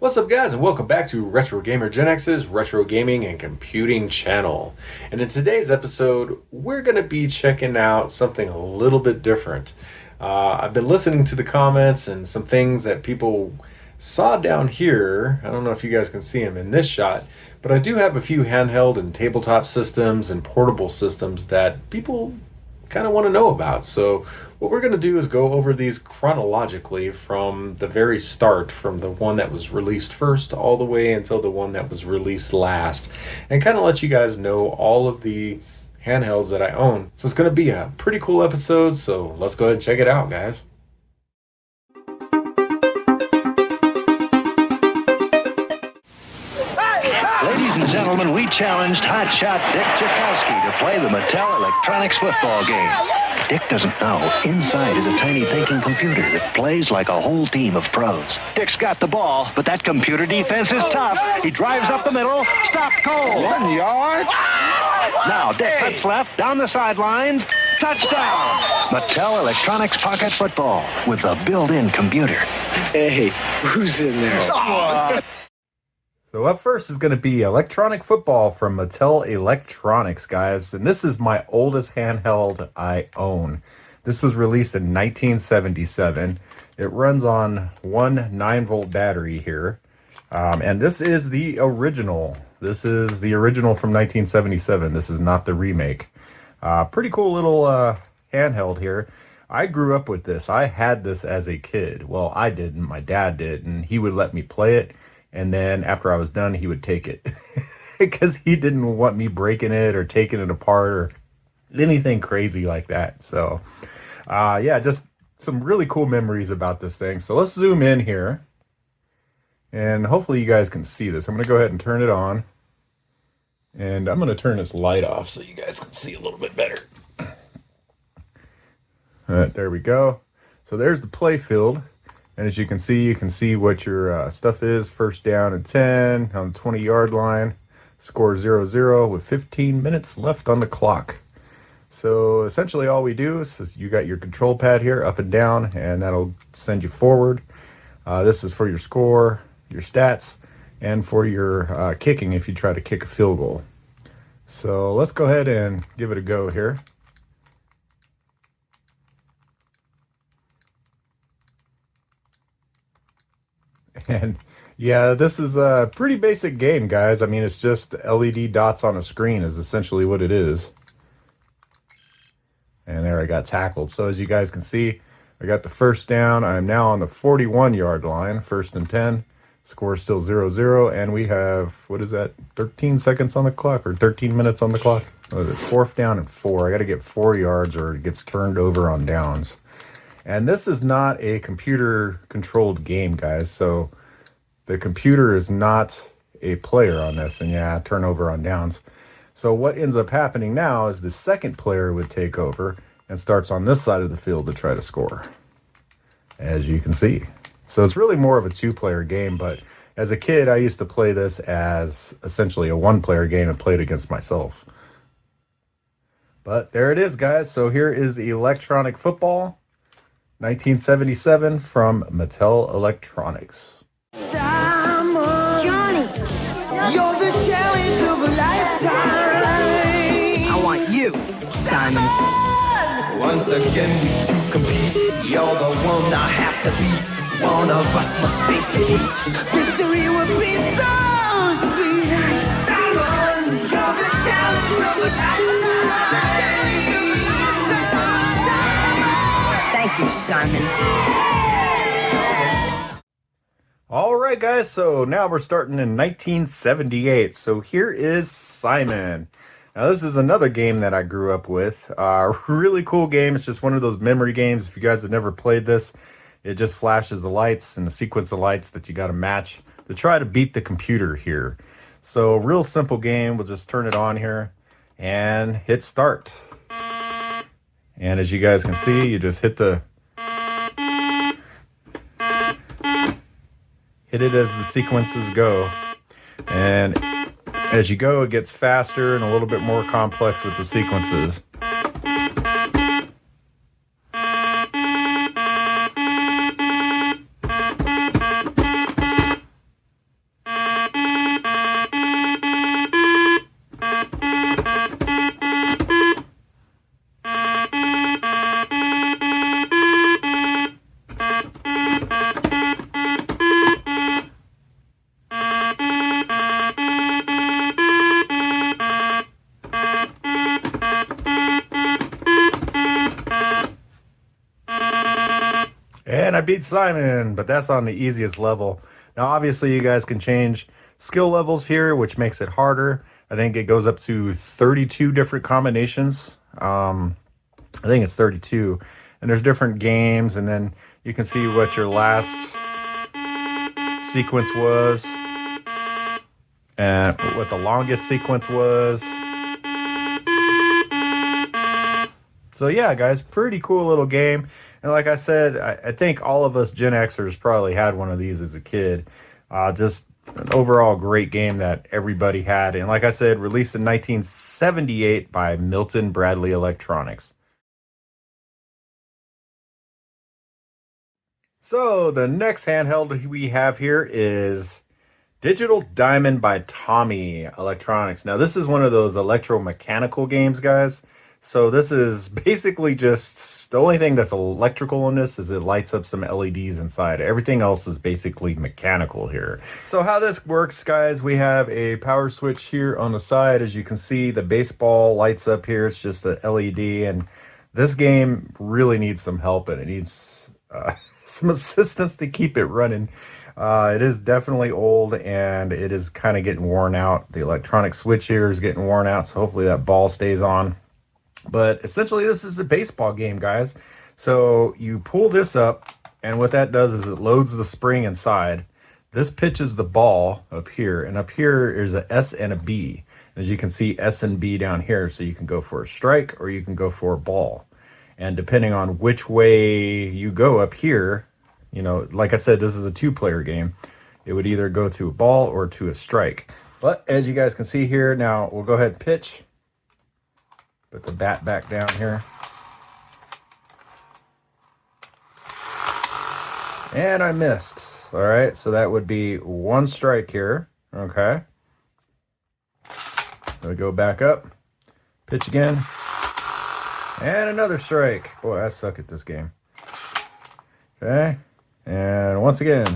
What's up, guys, and welcome back to Retro Gamer Gen X's Retro Gaming and Computing channel. And in today's episode, we're going to be checking out something a little bit different. I've been listening to the comments and some things that people saw down here. I don't know if you guys can see them in this shot, but I do have a few handheld and tabletop systems and portable systems that people kind of want to know about. So what we're going to do is go over these chronologically from the very start, from the one that was released first all the way until the one that was released last, and kind of let you guys know all of the handhelds that I own. So it's going to be a pretty cool episode, so let's go ahead and check it out, guys. Ladies and gentlemen, we challenged hotshot Dick Tchaikovsky to play the Mattel Electronics football game. Dick doesn't know, inside is a tiny thinking computer that plays like a whole team of pros. Dick's got the ball, but that computer defense is tough. He drives up the middle, stopped cold. 1 yard. Now Dick cuts left, down the sidelines, touchdown! Mattel Electronics Pocket Football with a built-in computer. Hey, who's in there? So up first is going to be Electronic Football from Mattel Electronics, guys. And this is my oldest handheld I own. This was released in 1977. It runs on one 9-volt battery here. And this is the original. This is the original from 1977. This is not the remake. Pretty cool little handheld here. I grew up with this. I had this as a kid. Well, I didn't. My dad did. And he would let me play it. And then after I was done, he would take it because he didn't want me breaking it or taking it apart or anything crazy like that. So, yeah, just some really cool memories about this thing. So let's zoom in here. And hopefully you guys can see this. I'm going to go ahead and turn it on. And I'm going to turn this light off so you guys can see a little bit better. All right, there we go. So there's the play field. And as you can see what your stuff is. First down and 10 on the 20-yard line. Score 0-0 with 15 minutes left on the clock. So essentially all we do is you got your control pad here, up and down, and that'll send you forward. This is for your score, your stats, and for your kicking if you try to kick a field goal. So let's go ahead and give it a go here. And yeah, this is a pretty basic game, guys. I mean, it's just LED dots on a screen is essentially what it is. And there I got tackled. So as you guys can see, I got the first down. I'm now on the 41-yard line, first and 10. Score still 0-0. And we have, what is that, 13 seconds on the clock or 13 minutes on the clock? What is it, 4th down and 4. I got to get 4 yards or it gets turned over on downs. And this is not a computer-controlled game, guys, so the computer is not a player on this, and yeah, turnover on downs. So what ends up happening now is the second player would take over and starts on this side of the field to try to score, as you can see. So it's really more of a two-player game, but as a kid, I used to play this as essentially a one-player game and play it against myself. But there it is, guys. So here is Electronic Football. 1977 from Mattel Electronics. Johnny, you're the challenge of a lifetime. I want you, Simon. Once again, we two compete. You're the one I have to beat. One of us must face defeat. Victory would be so sweet. Simon, you're the challenge of a lifetime. Thank you, Simon. All right, guys, so now we're starting in 1978. So here is Simon. Now, this is another game that I grew up with. Really cool game. It's just one of those memory games. If you guys have never played this, it just flashes the lights and the sequence of lights that you got to match to try to beat the computer here. So, real simple game. We'll just turn it on here and hit start. And as you guys can see, you just hit it as the sequences go. And as you go, it gets faster and a little bit more complex with the sequences. Pete Simon, but that's on the easiest level. Now, obviously, you guys can change skill levels here, which makes it harder. I think it goes up to 32 different combinations. I think it's 32. And there's different games, and then you can see what your last sequence was and what the longest sequence was. So yeah, guys, pretty cool little game. And like I said, I think all of us Gen Xers probably had one of these as a kid. Just an overall great game that everybody had. And like I said, released in 1978 by Milton Bradley Electronics. So the next handheld we have here is Digital Diamond by Tomy Electronics. Now this is one of those electromechanical games, guys. So this is basically just, the only thing that's electrical in this is it lights up some LEDs inside. Everything else is basically mechanical here. So how this works, guys, we have a power switch here on the side. As you can see, the baseball lights up here. It's just a LED, and this game really needs some help, and it needs some assistance to keep it running. It is definitely old, and it is kind of getting worn out. The electronic switch here is getting worn out, so hopefully that ball stays on. But essentially, this is a baseball game, guys. So you pull this up, and what that does is it loads the spring inside. This pitches the ball up here, and up here is a S and a B. As you can see, S and B down here, so you can go for a strike or you can go for a ball. And depending on which way you go up here, you know, like I said, this is a two-player game. It would either go to a ball or to a strike. But as you guys can see here, now we'll go ahead and pitch. Put the bat back down here. And I missed. All right, so that would be one strike here. Okay. We go back up. Pitch again. And another strike. Boy, I suck at this game. Okay. And once again.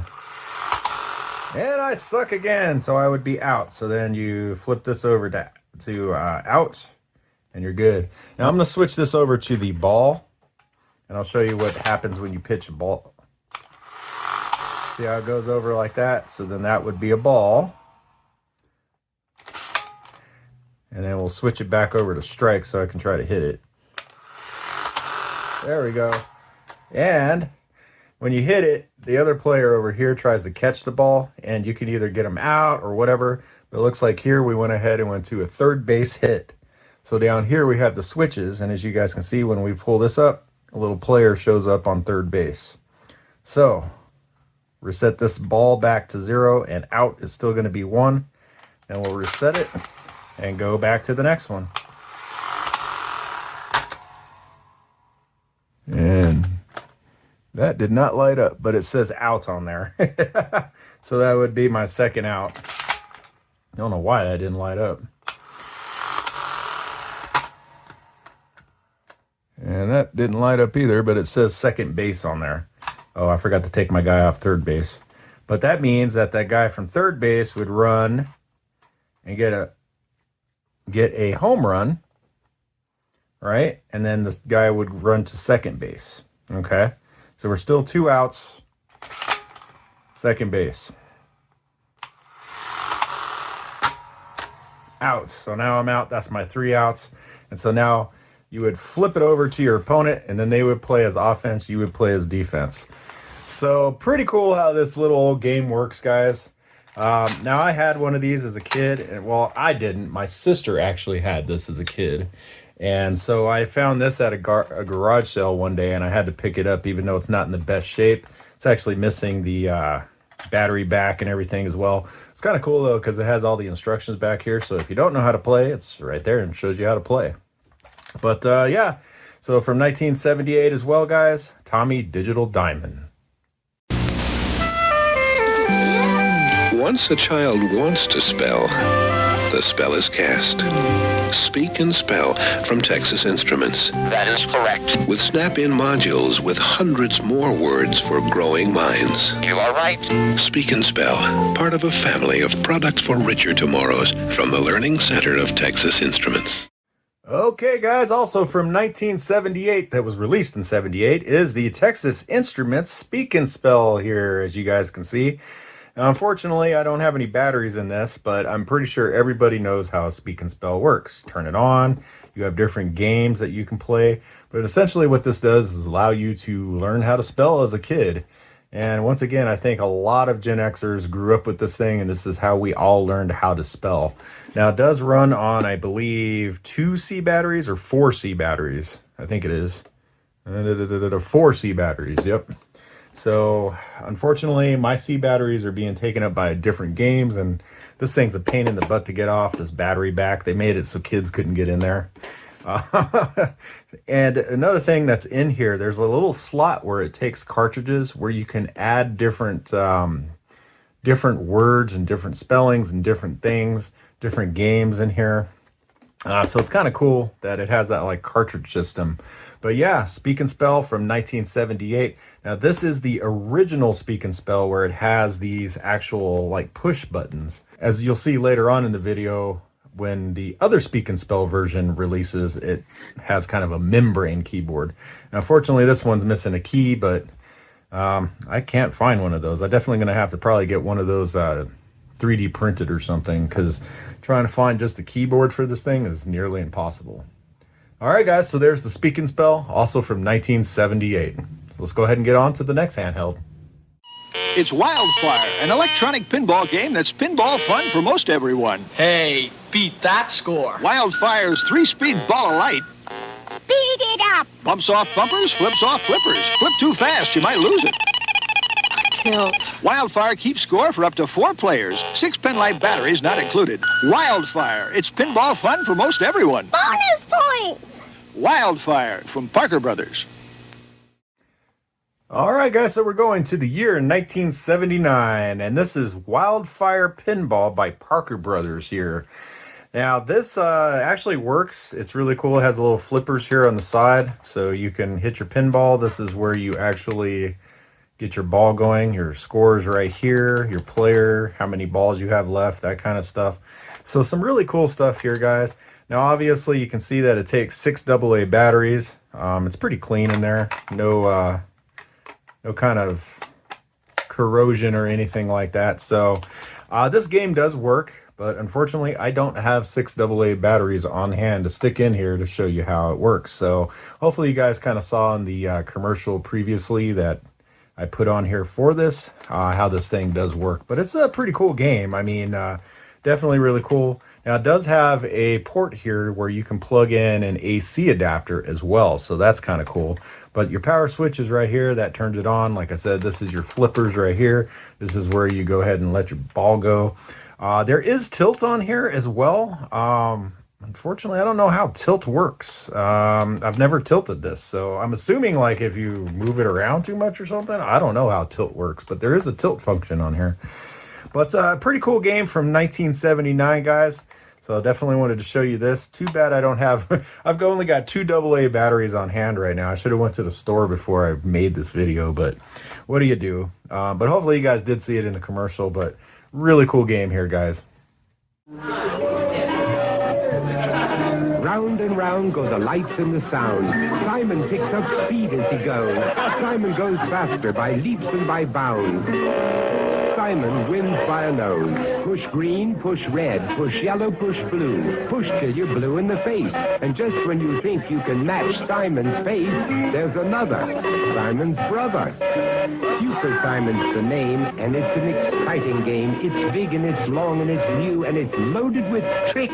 And I suck again, so I would be out. So then you flip this over to out. And you're good. Now I'm going to switch this over to the ball, and I'll show you what happens when you pitch a ball. See how it goes over like that? So then that would be a ball. And then we'll switch it back over to strike so I can try to hit it. There we go. And when you hit it, the other player over here tries to catch the ball, and you can either get them out or whatever. But it looks like here we went ahead and went to a third base hit. So down here we have the switches, and as you guys can see, when we pull this up, a little player shows up on third base. So reset this ball back to 0, and out is still going to be 1. And we'll reset it and go back to the next one. And that did not light up, but it says out on there. So that would be my second out. I don't know why that didn't light up. And that didn't light up either, but it says second base on there. Oh, I forgot to take my guy off third base. But that means that that guy from third base would run and get a home run, right? And then this guy would run to second base, okay? So we're still 2 outs, second base. Out. So now I'm out. That's my 3 outs. And so now you would flip it over to your opponent, and then they would play as offense, you would play as defense. So pretty cool how this little old game works, guys. Now I had one of these as a kid, and well, I didn't. My sister actually had this as a kid. And so I found this at a garage sale one day, and I had to pick it up even though it's not in the best shape. It's actually missing the battery back and everything as well. It's kind of cool though, because it has all the instructions back here. So if you don't know how to play, it's right there and shows you how to play. But yeah, so from 1978 as well, guys, Tomy Digital Diamond. Once a child wants to spell, the spell is cast. Speak and Spell from Texas Instruments. That is correct. With snap-in modules with hundreds more words for growing minds. You are right. Speak and Spell, part of a family of products for richer tomorrows from the Learning Center of Texas Instruments. Okay, guys, also from 1978, that was released in 78, is the Texas Instruments Speak and Spell here, as you guys can see. Now, unfortunately, I don't have any batteries in this, but I'm pretty sure everybody knows how a Speak and Spell works. Turn it on, you have different games that you can play, but essentially what this does is allow you to learn how to spell as a kid. And once again, I think a lot of Gen Xers grew up with this thing, and this is how we all learned how to spell. Now, it does run on, I believe, 2C batteries or 4C batteries. I think it is. 4C batteries, yep. So, unfortunately, my C batteries are being taken up by different games, and this thing's a pain in the butt to get off, this battery back. They made it so kids couldn't get in there. And another thing that's in here, there's a little slot where it takes cartridges where you can add different different words and different spellings and different things, different games in here. So it's kind of cool that it has that like cartridge system. But yeah, Speak and Spell from 1978. Now this is the original Speak and Spell where it has these actual like push buttons. As you'll see later on in the video, when the other Speak and Spell version releases, it has kind of a membrane keyboard. Now, fortunately, this one's missing a key, but I can't find one of those. I'm definitely going to have to probably get one of those 3D printed or something, because trying to find just a keyboard for this thing is nearly impossible. All right, guys, so there's the Speak and Spell, also from 1978. So let's go ahead and get on to the next handheld. It's WildFire, an electronic pinball game that's pinball fun for most everyone. Hey, beat that score. WildFire's 3-speed ball of light Speed it up. bumps off bumpers, flips off flippers. Flip too fast, you might lose it. Tilt. WildFire keeps score for up to 4 players. 6 penlight batteries not included. WildFire, it's pinball fun for most everyone. Bonus points. WildFire from Parker Brothers. All right, guys, so we're going to the year 1979, and this is WildFire Pinball by Parker Brothers here. Now, this actually works. It's really cool. It has little flippers here on the side, so you can hit your pinball. This is where you actually get your ball going. Your scores right here, your player, how many balls you have left, that kind of stuff. So some really cool stuff here, guys. Now, obviously, you can see that it takes 6 AA batteries. It's pretty clean in there. No kind of corrosion or anything like that. So this game does work, but unfortunately I don't have 6 AA batteries on hand to stick in here to show you how it works. So hopefully you guys kind of saw in the commercial previously that I put on here for this, how this thing does work. But it's a pretty cool game. I mean, definitely really cool. Now it does have a port here where you can plug in an AC adapter as well, so that's kind of cool. But your power switch is right here, that turns it on. Like I said, this is your flippers right here. This is where you go ahead and let your ball go. There is tilt on here as well. Unfortunately, I don't know how tilt works. I've never tilted this, so I'm assuming like if you move it around too much or something. I don't know how tilt works, but there is a tilt function on here. But pretty cool game from 1979, guys. So I definitely wanted to show you this. Too bad I don't have, I've only got 2 AA batteries on hand right now. I should have went to the store before I made this video, but what do you do? But hopefully you guys did see it in the commercial, but really cool game here, guys. Round and round go the lights and the sound. Simon picks up speed as he goes. Simon goes faster by leaps and by bounds. Simon wins by a nose. Push green, push red, push yellow, push blue. Push till you're blue in the face. And just when you think you can match Simon's face, there's another, Simon's brother. Super Simon's the name, and it's an exciting game. It's big and it's long and it's new and it's loaded with tricks.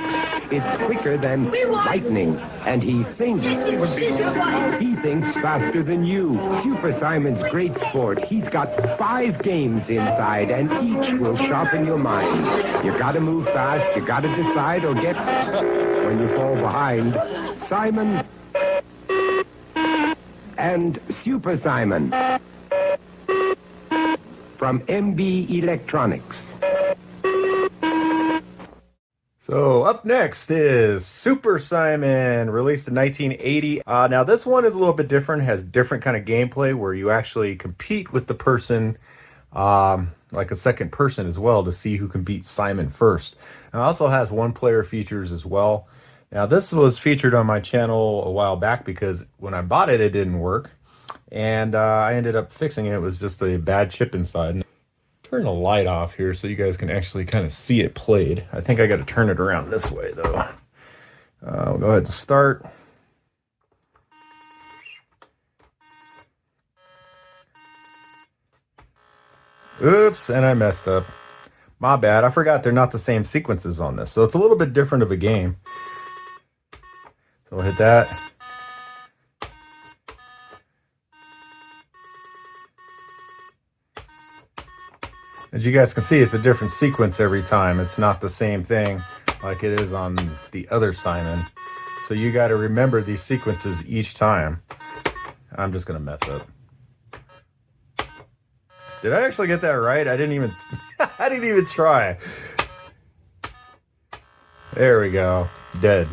It's quicker than lightning, and he thinks. He thinks faster than you. Super Simon's great sport. He's got 5 games inside, and each will sharpen your mind. You gotta move fast, you gotta decide or get when you fall behind. Simon and Super Simon from MB Electronics. So up next is Super Simon, released in 1980. Now this one is a little bit different, has different kind of gameplay where you actually compete with the person, like a second person as well, to see who can beat Simon first. It also has 1-player features as well. Now this was featured on my channel a while back because when I bought it, it didn't work. And I ended up fixing it. It was just a bad chip inside. Turn the light off here so you guys can actually kind of see it played. I think I got to turn it around this way though. We'll go ahead and start. Oops, and I messed up. My bad. I forgot they're not the same sequences on this. So it's a little bit different of a game. So we'll hit that. As you guys can see, it's a different sequence every time. It's not the same thing like it is on the other Simon. So you got to remember these sequences each time. I'm just going to mess up. Did I actually get that right? I didn't even I didn't even try. There we go. Dead.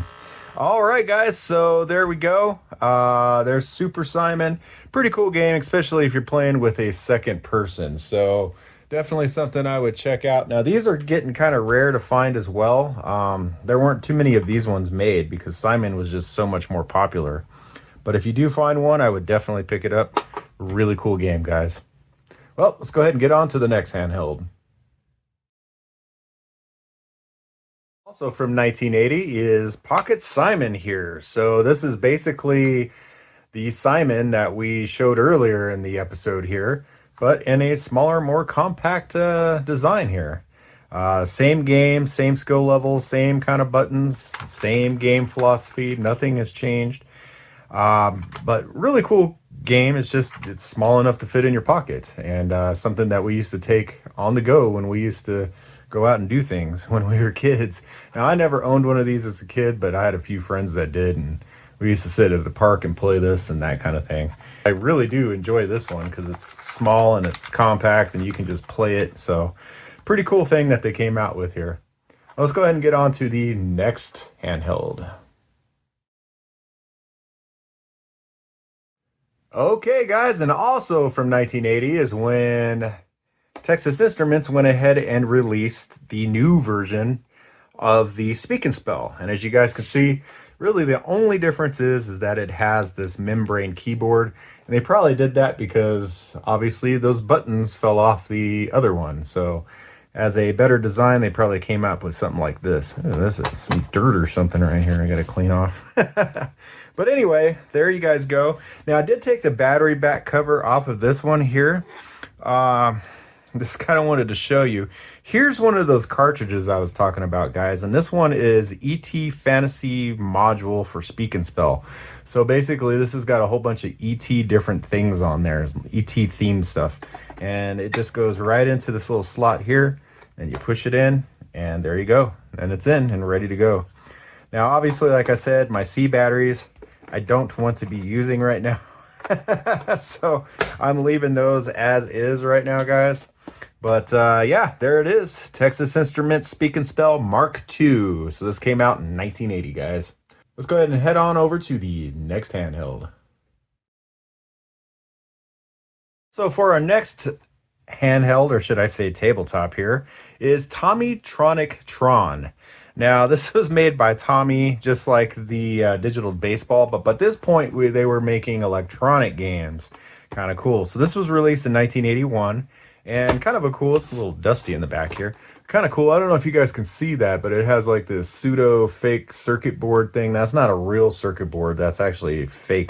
All right, guys. So there we go. There's Super Simon. Pretty cool game, especially if you're playing with a second person. So definitely something I would check out. Now, these are getting kind of rare to find as well. There weren't too many of these ones made because Simon was just so much more popular. But if you do find one, I would definitely pick it up. Really cool game, guys. Well, let's go ahead and get on to the next handheld. Also from 1980 is Pocket Simon here. So this is basically the Simon that we showed earlier in the episode here, but in a smaller, more compact design here. Same game, same skill level, same kind of buttons, same game philosophy. Nothing has changed. But really cool game. It's small enough to fit in your pocket, and something that we used to take on the go when we used to go out and do things when we were kids. Now, I never owned one of these as a kid, but I had a few friends that did, and we used to sit at the park and play this and that kind of thing. I really do enjoy this one because it's small and it's compact and you can just play it. So pretty cool thing that they came out with here. Let's go ahead and get on to the next handheld. Okay, guys, and also from 1980 is when Texas Instruments went ahead and released the new version of the Speak and Spell. And as you guys can see, really the only difference is that it has this membrane keyboard. And they probably did that because obviously those buttons fell off the other one. So as a better design, they probably came up with something like this. Oh, there's some dirt or something right here I got to clean off. But anyway, there you guys go. Now, I did take the battery back cover off of this one here. Just kind of wanted to show you. Here's one of those cartridges I was talking about, guys. And this one is ET Fantasy Module for Speak and Spell. So basically, this has got a whole bunch of ET different things on there. ET themed stuff. And it just goes right into this little slot here. And you push it in. And there you go. And it's in and ready to go. Now, obviously, like I said, my C batteries, I don't want to be using right now. So I'm leaving those as is right now, guys. But yeah, there it is. Texas Instruments Speak and Spell Mark II. So this came out in 1980, guys. Let's go ahead and head on over to the next handheld. So for our next handheld, or should I say tabletop here, is Tomytronic Tron. Now, this was made by Tomy, just like the digital baseball, but by this point, they were making electronic games. Kind of cool. So this was released in 1981, and kind of a cool, it's a little dusty in the back here. Kind of cool. I don't know if you guys can see that, but it has like this pseudo fake circuit board thing. That's not a real circuit board. That's actually fake.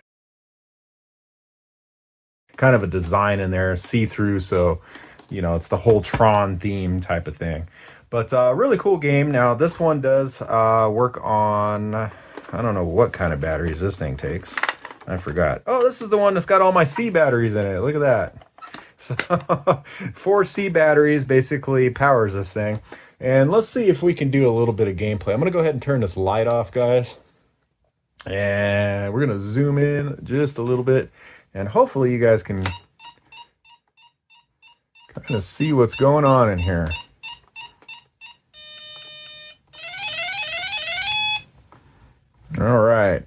Kind of a design in there, see-through, so, you know, it's the whole Tron theme type of thing. But really cool game. Now, this one does work on, I don't know what kind of batteries this thing takes. I forgot. Oh, this is the one that's got all my C batteries in it. Look at that. So 4 C batteries basically powers this thing. And let's see if we can do a little bit of gameplay. I'm going to go ahead and turn this light off, guys. And we're going to zoom in just a little bit. And hopefully you guys can kind of see what's going on in here. All right.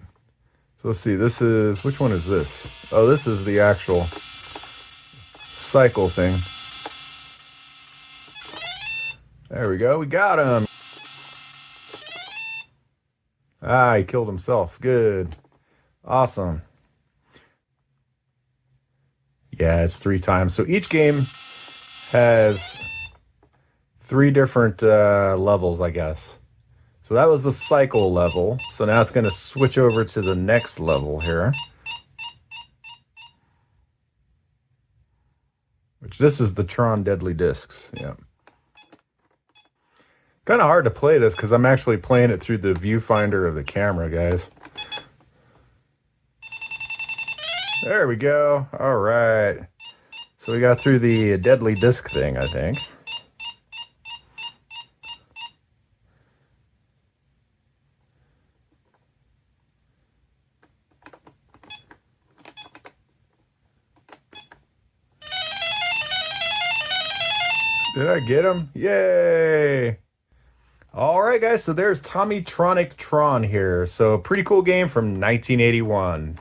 So let's see. This is, which one is this? Oh, this is the actual cycle thing. There we go. We got him. Ah, he killed himself. Good. Awesome. Yeah, it's 3 times. So each game has 3 different levels, I guess. So that was the cycle level. So now it's going to switch over to the next level here. Which this is the Tron Deadly Discs. Yeah. Kind of hard to play this because I'm actually playing it through the viewfinder of the camera, guys. There we go. All right. So we got through the Deadly Disc thing, I think. Did I get him? Yay! All right, guys, so there's Tomytronic Tron here. So pretty cool game from 1981.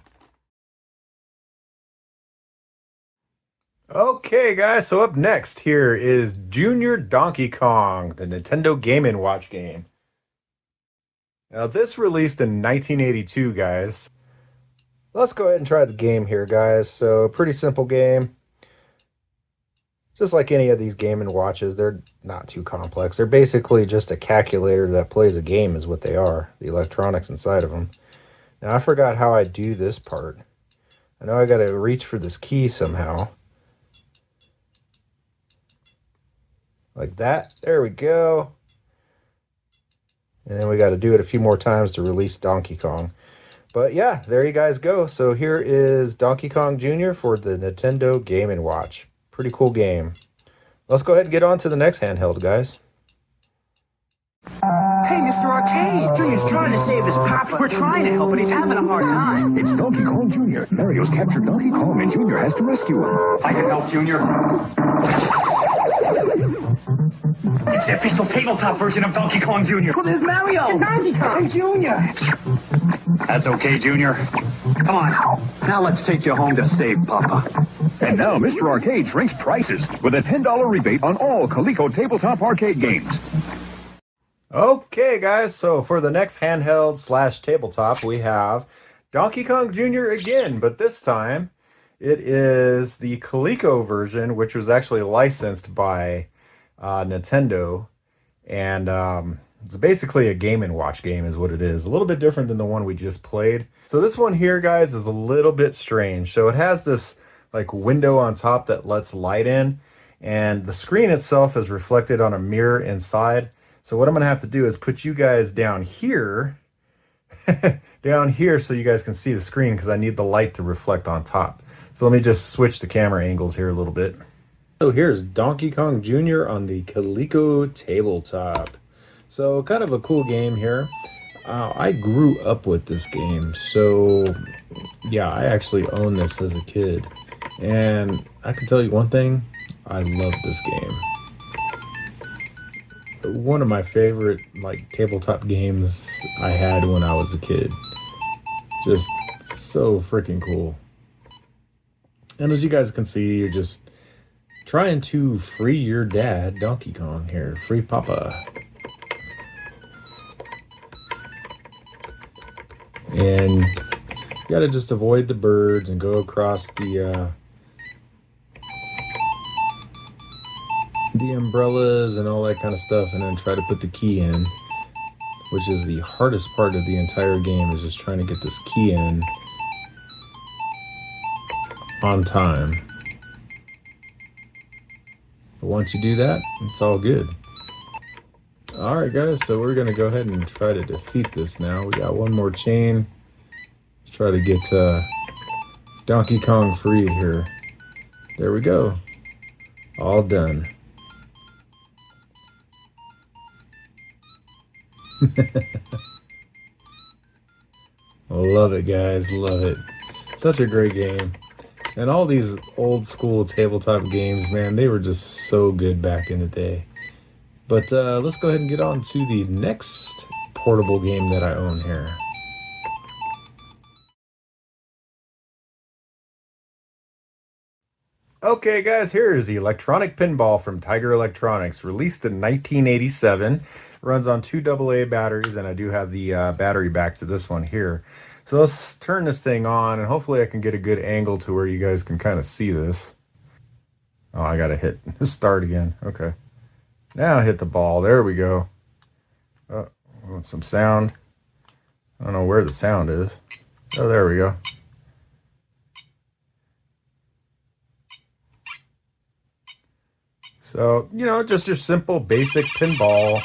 Okay, guys, so up next here is Junior Donkey Kong, the Nintendo Game & Watch game. Now, this released in 1982, guys. Let's go ahead and try the game here, guys. So, pretty simple game. Just like any of these Game & Watches, they're not too complex. They're basically just a calculator that plays a game is what they are, the electronics inside of them. Now, I forgot how I do this part. I know I got to reach for this key somehow. Like that. There we go. And then we got to do it a few more times to release Donkey Kong. But yeah, there you guys go. So here is Donkey Kong Jr. for the Nintendo Game & Watch. Pretty cool game. Let's go ahead and get on to the next handheld, guys. Hey, Mr. Arcade! Junior's trying to save his papa. We're trying to help, but he's having a hard time. It's Donkey Kong Jr. Mario's captured Donkey Kong, and Junior has to rescue him. I can help, Junior. It's the official tabletop version of Donkey Kong Jr. Well, there's Mario! And Donkey Kong! And Junior! That's okay, Junior. Come on. Now let's take you home to save Papa. And now Mr. Arcade shrinks prices with a $10 rebate on all Coleco tabletop arcade games. Okay, guys, so for the next handheld / tabletop, we have Donkey Kong Jr. again, but this time it is the Coleco version, which was actually licensed by Nintendo, and it's basically a Game & Watch game is what it is. A little bit different than the one we just played. So this one here, guys, is a little bit strange. So it has this like window on top that lets light in, and the screen itself is reflected on a mirror inside. So what I'm going to have to do is put you guys down here, down here so you guys can see the screen because I need the light to reflect on top. So let me just switch the camera angles here a little bit. So here's Donkey Kong Jr. on the Coleco tabletop. So kind of a cool game here. I grew up with this game. So yeah, I actually owned this as a kid. And I can tell you one thing, I love this game. One of my favorite like tabletop games I had when I was a kid. Just so freaking cool. And as you guys can see, you're just trying to free your dad, Donkey Kong here. Free Papa. And you gotta just avoid the birds and go across the umbrellas and all that kind of stuff, and then try to put the key in, which is the hardest part of the entire game, is just trying to get this key in on time. But once you do that, it's all good. Alright guys, so we're going to go ahead and try to defeat this now. We got one more chain. Let's try to get Donkey Kong free here. There we go. All done. Love it, guys. Love it. Such a great game. And all these old school tabletop games, man, they were just so good back in the day. But let's go ahead and get on to the next portable game that I own here. Okay, guys, here's the electronic pinball from Tiger Electronics, released in 1987. Runs on 2 AA batteries, and I do have the battery back to this one here. So let's turn this thing on, and hopefully I can get a good angle to where you guys can kind of see this. Oh, I gotta hit start again. Okay. Now hit the ball. There we go. Oh, I want some sound. I don't know where the sound is. Oh, there we go. So, you know, just your simple basic pinball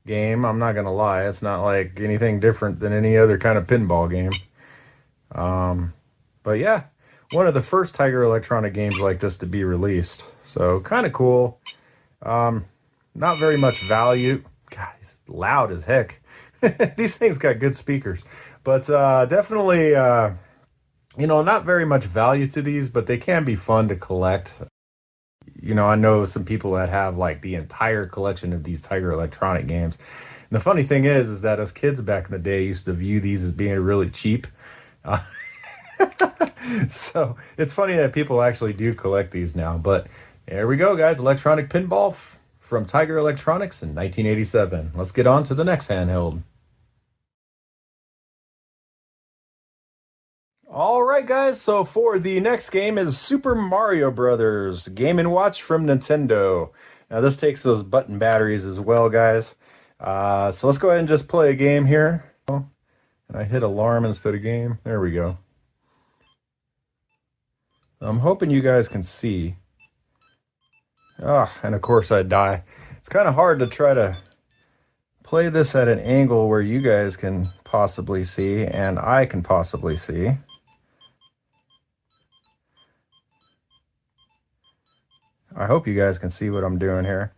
game. I'm not going to lie. It's not like anything different than any other kind of pinball game. But yeah, one of the first Tiger Electronic games like this to be released. So kind of cool. Not very much value. God, it's loud as heck. These things got good speakers. But definitely, you know, not very much value to these, but they can be fun to collect. You know, I know some people that have like the entire collection of these Tiger Electronic games. And the funny thing is that us kids back in the day used to view these as being really cheap. So it's funny that people actually do collect these now. But there we go, guys. Electronic Pinball from Tiger Electronics in 1987. Let's get on to the next handheld. All right, guys, so for the next game is Super Mario Brothers Game & Watch from Nintendo. Now, this takes those button batteries as well, guys. So let's go ahead and just play a game here. And I hit alarm instead of game. There we go. I'm hoping you guys can see. And of course I die. It's kind of hard to try to play this at an angle where you guys can possibly see and I can possibly see. I hope you guys can see what I'm doing here.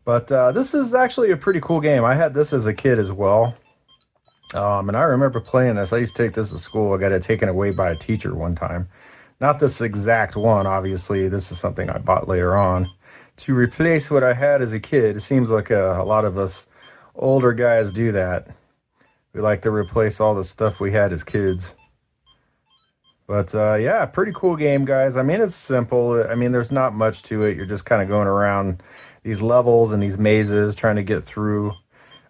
But this is actually a pretty cool game. I had this as a kid as well. And I remember playing this. I used to take this to school. I got it taken away by a teacher one time. Not this exact one, obviously. This is something I bought later on to replace what I had as a kid. It seems like a lot of us older guys do that. We like to replace all the stuff we had as kids. But yeah, pretty cool game, guys. I mean, it's simple. I mean, there's not much to it. You're just kind of going around these levels and these mazes trying to get through.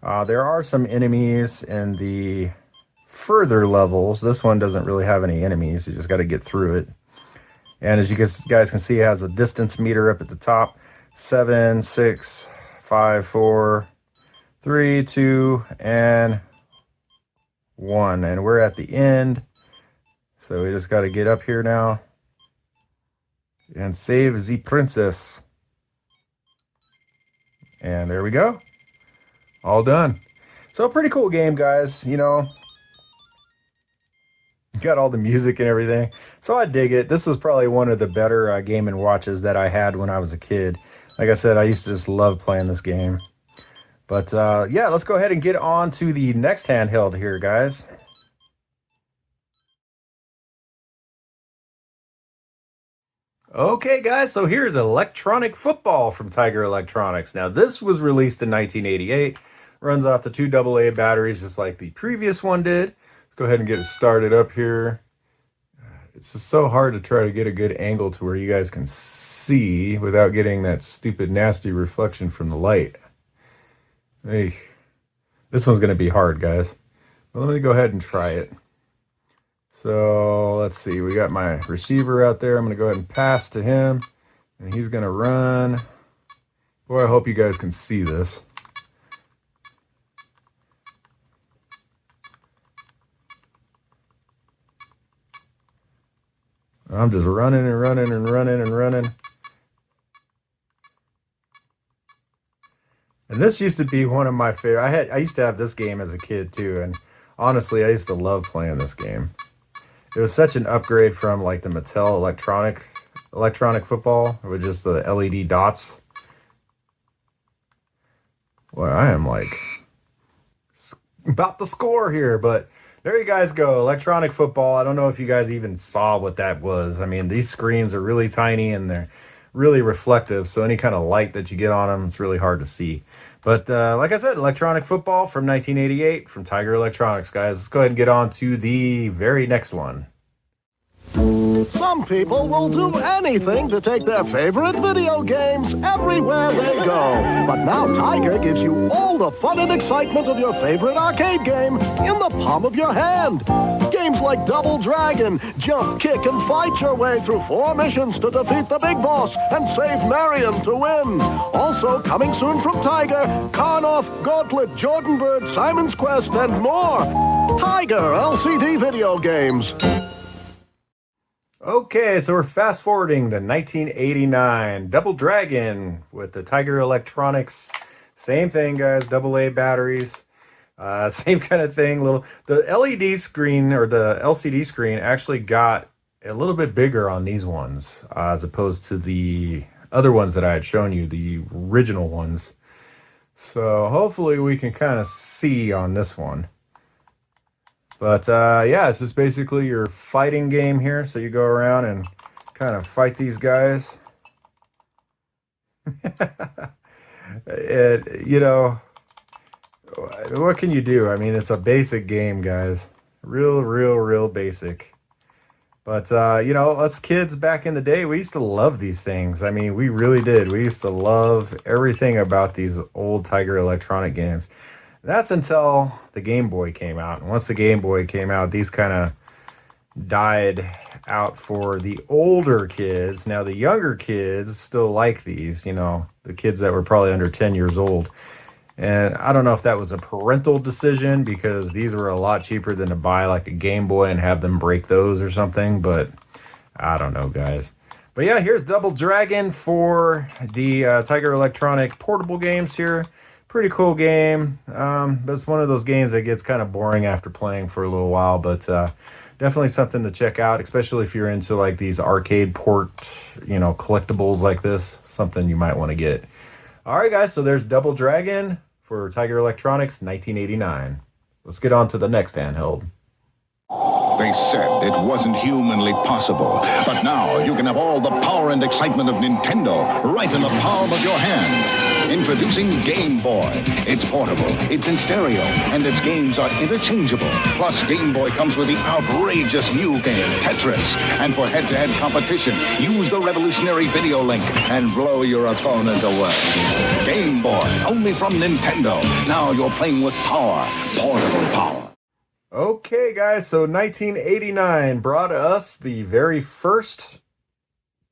There are some enemies in the further levels. This one doesn't really have any enemies. You just got to get through it. And as you guys can see, it has a distance meter up at the top. 7, 6, 5, 4, 3, 2, and 1. And we're at the end. So we just got to get up here now and save the princess. And there we go. All done. So pretty cool game, guys. You know, got all the music and everything. So I dig it. This was probably one of the better Game & Watches that I had when I was a kid. Like I said, I used to just love playing this game. But yeah, let's go ahead and get on to the next handheld here, guys. Okay, guys, so here's Electronic Football from Tiger Electronics. Now, this was released in 1988. Runs off the 2 AA batteries just like the previous one did. Let's go ahead and get it started up here. It's just so hard to try to get a good angle to where you guys can see without getting that stupid, nasty reflection from the light. Hey, this one's going to be hard, guys. Well, let me go ahead and try it. So let's see, we got my receiver out there. I'm going to go ahead and pass to him, and he's going to run. Boy, I hope you guys can see this. I'm just running and running and running and running. And this used to be one of my favorite. I used to have this game as a kid too, and honestly, I used to love playing this game. It was such an upgrade from like the Mattel electronic football with just the LED dots. Well, I am like about to score here, but there you guys go. Electronic football. I don't know if you guys even saw what that was. I mean, these screens are really tiny and they're really reflective, so any kind of light that you get on them, it's really hard to see. But like I said, Electronic Football from 1988 from Tiger Electronics, guys. Let's go ahead and get on to the very next one. Football! Some people will do anything to take their favorite video games everywhere they go. But now Tiger gives you all the fun and excitement of your favorite arcade game in the palm of your hand. Games like Double Dragon, jump, kick, and fight your way through 4 missions to defeat the big boss and save Marion to win. Also coming soon from Tiger, Karnoff, Gauntlet, Jordan Bird, Simon's Quest, and more. Tiger LCD video games. Okay, so we're fast forwarding to 1989. Double Dragon with the Tiger Electronics. Same thing, guys. AA batteries. Same kind of thing. The LED screen or the LCD screen actually got a little bit bigger on these ones as opposed to the other ones that I had shown you, the original ones. So hopefully we can kind of see on this one. But yeah, it's just basically your fighting game here. So you go around and kind of fight these guys. You know, what can you do? I mean, it's a basic game, guys. Real basic. But, you know, us kids back in the day, we used to love these things. I mean, we really did. We used to love everything about these old Tiger Electronic games. That's until the Game Boy came out. And once the Game Boy came out, these kind of died out for the older kids. Now, the younger kids still like these, you know, the kids that were probably under 10 years old. And I don't know if that was a parental decision because these were a lot cheaper than to buy like a Game Boy and have them break those or something. But I don't know, guys. But yeah, here's Double Dragon for the Tiger Electronic portable games here. Pretty cool game. But it's one of those games that gets kind of boring after playing for a little while. But definitely something to check out, especially if you're into like these arcade port, you know, collectibles like this. Something you might want to get. All right, guys. So there's Double Dragon for Tiger Electronics, 1989. Let's get on to the next handheld. They said it wasn't humanly possible, but now you can have all the power and excitement of Nintendo right in the palm of your hand. Introducing Game Boy. It's portable, it's in stereo, and its games are interchangeable. Plus, Game Boy comes with the outrageous new game, Tetris. And for head-to-head competition, use the revolutionary video link and blow your opponent away. Game Boy, only from Nintendo. Now you're playing with power, portable power. Okay, guys, so 1989 brought us the very first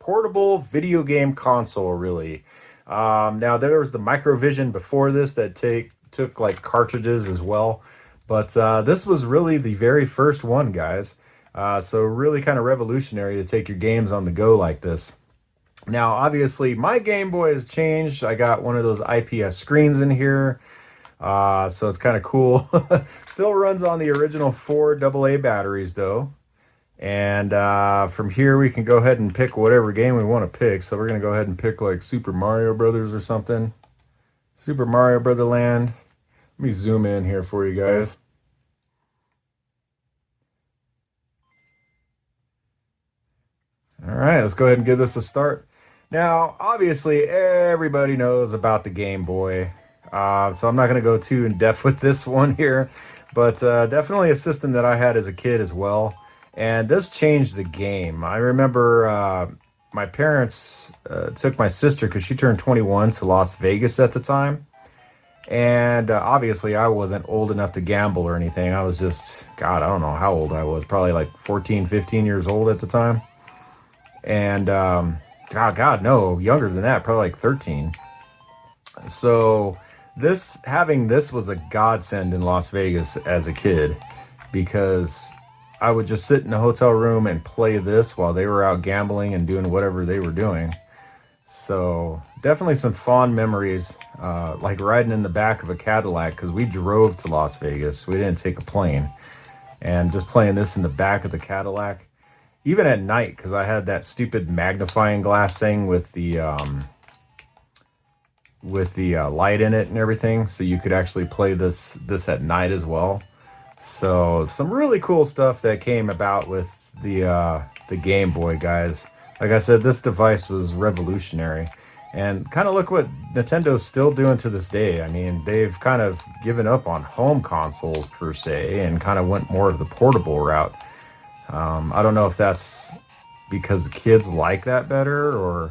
portable video game console, really. Now, there was the Microvision before this that took like cartridges as well. But this was really the very first one, guys. So really kind of revolutionary to take your games on the go like this. Now, obviously, my Game Boy has changed. I got one of those IPS screens in here. So it's kind of cool. Still runs on the original 4 AA batteries, though. And from here, we can go ahead and pick whatever game we want to pick. So we're going to go ahead and pick like Super Mario Brothers or something. Super Mario Brother Land. Let me zoom in here for you guys. All right, let's go ahead and give this a start. Now, obviously, everybody knows about the Game Boy. So I'm not going to go too in depth with this one here, but definitely a system that I had as a kid as well. And this changed the game. I remember my parents took my sister, because she turned 21, to Las Vegas at the time. And obviously I wasn't old enough to gamble or anything. I was just, God, I don't know how old I was. Probably like 14, 15 years old at the time. And God, no, younger than that, probably like 13. So having this was a godsend in Las Vegas as a kid, because I would just sit in a hotel room and play this while they were out gambling and doing whatever they were doing. So definitely some fond memories, like riding in the back of a Cadillac, because we drove to Las Vegas. We didn't take a plane. And just playing this in the back of the Cadillac, even at night, because I had that stupid magnifying glass thing with the light in it and everything, so you could actually play this at night as well. So some really cool stuff that came about with the Game Boy, guys. Like I said, this device was revolutionary, and kind of look what Nintendo's still doing to this day. I mean, they've kind of given up on home consoles per se and kind of went more of the portable route. I don't know if that's because kids like that better or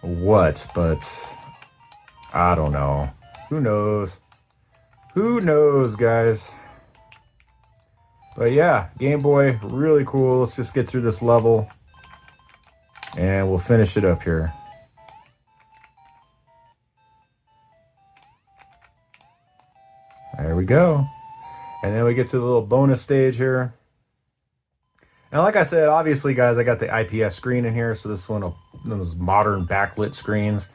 what, but I don't know. Who knows? Who knows, guys? But yeah, Game Boy, really cool. Let's just get through this level and we'll finish it up here. There we go. And then we get to the little bonus stage here. And like I said, obviously, guys, I got the IPS screen in here, so this one, those modern backlit screens.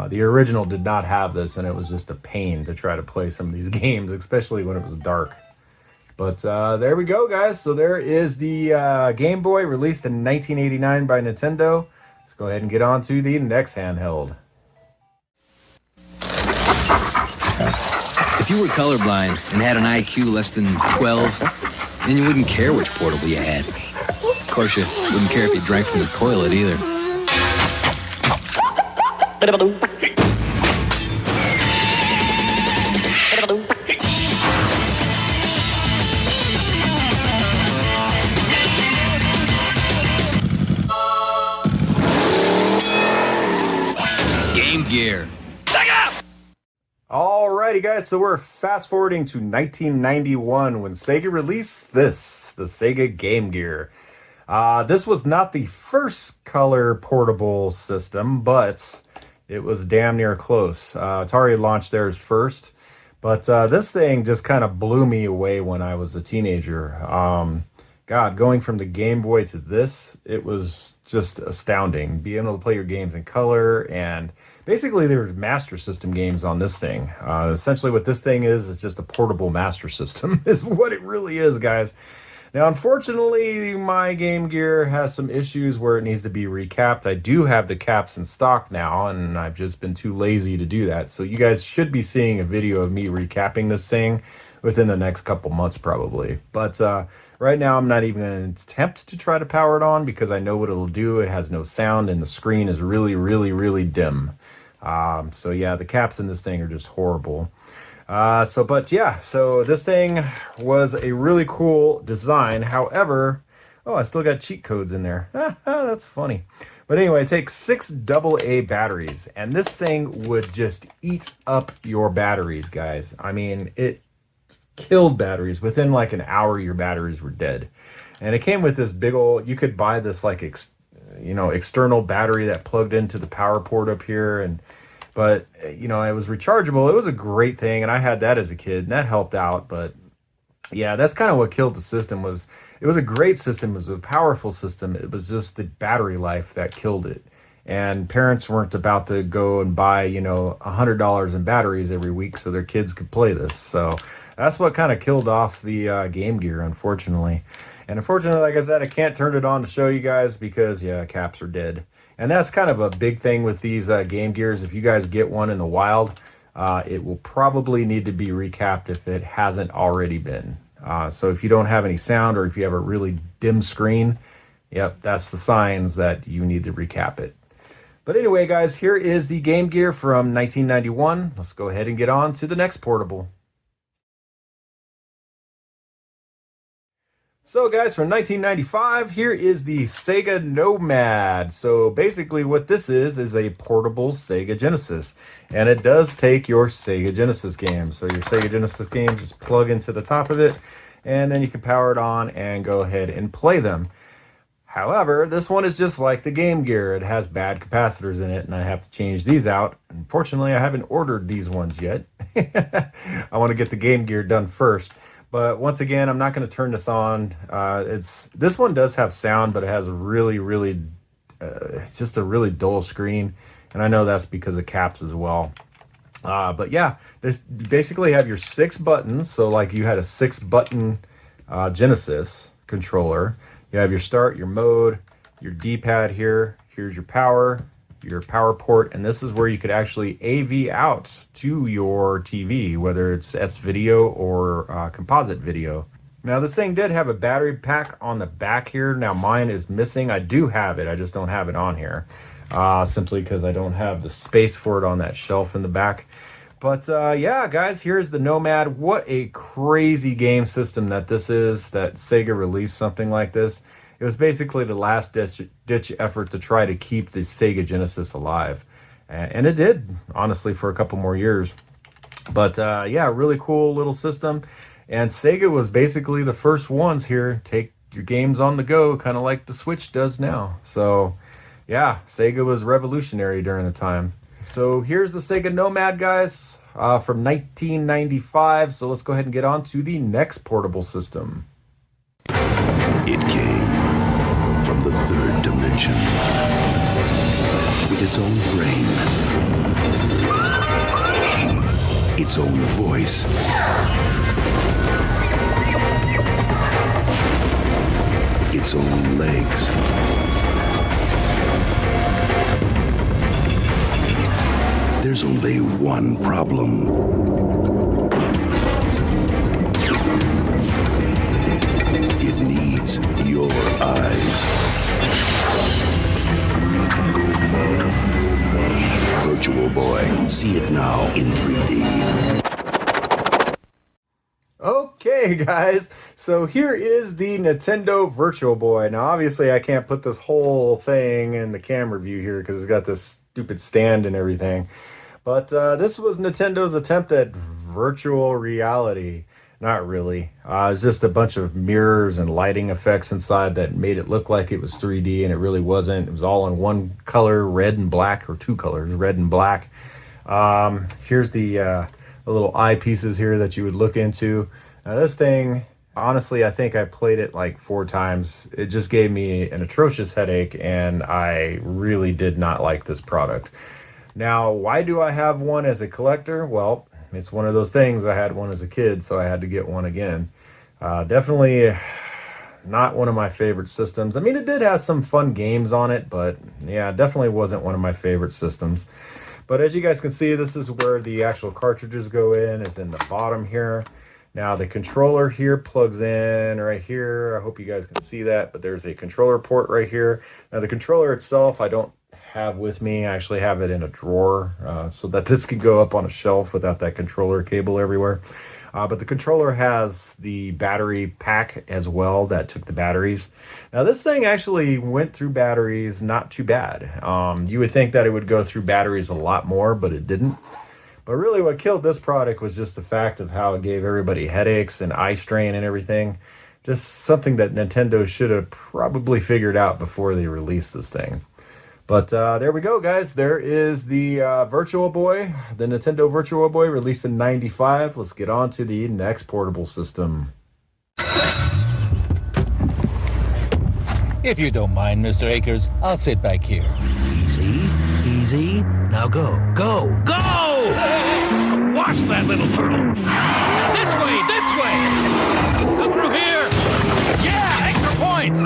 The original did not have this, and it was just a pain to try to play some of these games, especially when it was dark. But there we go, guys. So there is the Game Boy, released in 1989 by Nintendo. Let's go ahead and get on to the next handheld. If you were colorblind and had an IQ less than 12, then you wouldn't care which portable you had. Of course, you wouldn't care if you drank from the toilet either. Game Gear. Alrighty, guys, so we're fast forwarding to 1991 when Sega released this, the Sega Game Gear. This was not the first color portable system, but it was damn near close. Atari launched theirs first, but this thing just kind of blew me away when I was a teenager. God, going from the Game Boy to this, it was just astounding. Being able to play your games in color, and basically there were Master System games on this thing. Essentially what this thing is just a portable Master System, is what it really is, guys. Now, unfortunately, my Game Gear has some issues where it needs to be recapped. I do have the caps in stock now, and I've just been too lazy to do that. So you guys should be seeing a video of me recapping this thing within the next couple months, probably. But right now, I'm not even going to attempt to try to power it on because I know what it'll do. It has no sound, and the screen is really, really, really dim. So yeah, the caps in this thing are just horrible. So this thing was a really cool design. However, I still got cheat codes in there. That's funny. But anyway, it takes 6 AA batteries, and this thing would just eat up your batteries, guys. I mean, it killed batteries. Within like an hour, your batteries were dead. And it came with this big old, you could buy this like external battery that plugged into the power port up here, but it was rechargeable. It was a great thing, and I had that as a kid, and that helped out. But yeah, that's kind of what killed the system. It was a great system. It was a powerful system. It was just the battery life that killed it. And parents weren't about to go and buy, $100 in batteries every week so their kids could play this. So that's what kind of killed off the Game Gear, unfortunately. And unfortunately, like I said, I can't turn it on to show you guys because, caps are dead. And that's kind of a big thing with these Game Gears. If you guys get one in the wild, it will probably need to be recapped if it hasn't already been. So if you don't have any sound, or if you have a really dim screen, that's the signs that you need to recap it. But anyway, guys, here is the Game Gear from 1991. Let's go ahead and get on to the next portable. So guys, from 1995, here is the Sega Nomad. So basically what this is a portable Sega Genesis. And it does take your Sega Genesis games. So your Sega Genesis games just plug into the top of it, and then you can power it on and go ahead and play them. However, this one is just like the Game Gear. It has bad capacitors in it, and I have to change these out. Unfortunately, I haven't ordered these ones yet. I want to get the Game Gear done first. But once again, I'm not going to turn this on. This one does have sound, but it has a really, really, it's just a really dull screen. And I know that's because of caps as well. But yeah, you basically have your 6 buttons. So like you had a 6-button Genesis controller. You have your start, your mode, your D-pad here. Here's your power port, and this is where you could actually AV out to your TV, whether it's S-video or composite video. Now, this thing did have a battery pack on the back here. Now, mine is missing. I do have it. I just don't have it on here, simply because I don't have the space for it on that shelf in the back. But yeah, guys, here's the Nomad. What a crazy game system that this is, that Sega released something like this. It was basically the last ditch effort to try to keep the Sega Genesis alive. And it did, honestly, for a couple more years. But yeah, really cool little system. And Sega was basically the first ones here to take your games on the go, kind of like the Switch does now. So yeah, Sega was revolutionary during the time. So here's the Sega Nomad, guys, from 1995. So let's go ahead and get on to the next portable system. It came from the third dimension with its own brain, its own voice, its own legs. There's only one problem. It needs your eyes. Virtualboy, see it now in 3D. Okay, guys, so here is the Nintendo Virtualboy. Now, obviously, I can't put this whole thing in the camera view here because it's got this stupid stand and everything. But this was Nintendo's attempt at virtual reality. Not really. It's just a bunch of mirrors and lighting effects inside that made it look like it was 3D, and it really wasn't. It was all in one color, red and black, or two colors, red and black. Here's the little eyepieces here that you would look into. Now this thing, honestly, I think I played it like 4 times. It just gave me an atrocious headache, and I really did not like this product. Now, why do I have one as a collector? Well, it's one of those things. I had one as a kid, so I had to get one again. Definitely not one of my favorite systems. I mean, it did have some fun games on it, but yeah, definitely wasn't one of my favorite systems. But as you guys can see, this is where the actual cartridges go in. It's in the bottom here. Now the controller here plugs in right here. I hope you guys can see that, but there's a controller port right here. Now the controller itself, I don't have with me. I actually have it in a drawer so that this could go up on a shelf without that controller cable everywhere. But the controller has the battery pack as well that took the batteries. Now this thing actually went through batteries not too bad. You would think that it would go through batteries a lot more, but it didn't. But really what killed this product was just the fact of how it gave everybody headaches and eye strain and everything. Just something that Nintendo should have probably figured out before they released this thing. But there we go, guys. There is the Virtualboy, the Nintendo Virtualboy, released in '95. Let's get on to the next portable system. If you don't mind, Mr. Akers, I'll sit back here. Easy, easy. Now go, go, go! Watch that little turtle. This way, this way. Come through here. Yeah, extra points.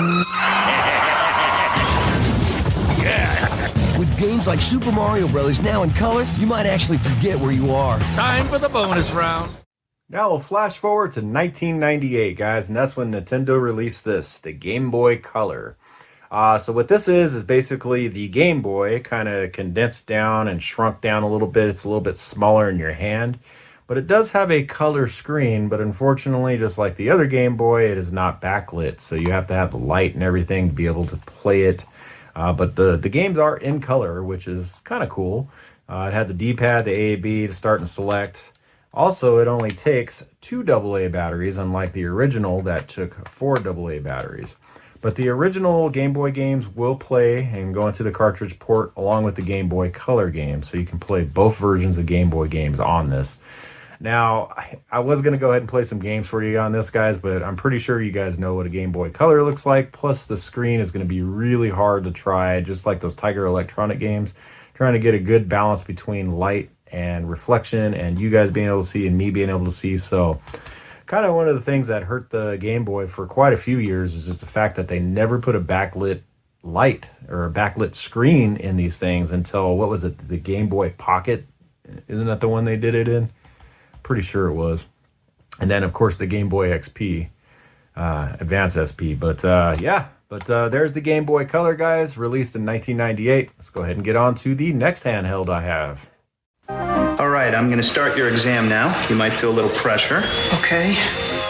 With games like Super Mario Bros. Now in color, you might actually forget where you are. Time for the bonus round. Now we'll flash forward to 1998, guys, and that's when Nintendo released this, the Game Boy Color. So what this is basically the Game Boy kind of condensed down and shrunk down a little bit. It's a little bit smaller in your hand, but it does have a color screen, but unfortunately, just like the other Game Boy, it is not backlit, so you have to have the light and everything to be able to play it. But the games are in color, which is kind of cool. It had the D-pad, the A, B to start and select. Also, it only takes 2 AA batteries, unlike the original that took 4 AA batteries. But the original Game Boy games will play and go into the cartridge port along with the Game Boy Color games, so you can play both versions of Game Boy games on this. Now, I was going to go ahead and play some games for you on this, guys, but I'm pretty sure you guys know what a Game Boy Color looks like. Plus, the screen is going to be really hard to try, just like those Tiger Electronic games. Trying to get a good balance between light and reflection, and you guys being able to see and me being able to see. So, kind of one of the things that hurt the Game Boy for quite a few years is just the fact that they never put a backlit light or a backlit screen in these things until, what was it, the Game Boy Pocket? Isn't that the one they did it in? Pretty sure it was. And then, of course, the Game Boy XP, Advance SP. But, yeah. But there's the Game Boy Color, guys, released in 1998. Let's go ahead and get on to the next handheld I have. All right, I'm going to start your exam now. You might feel a little pressure. Okay.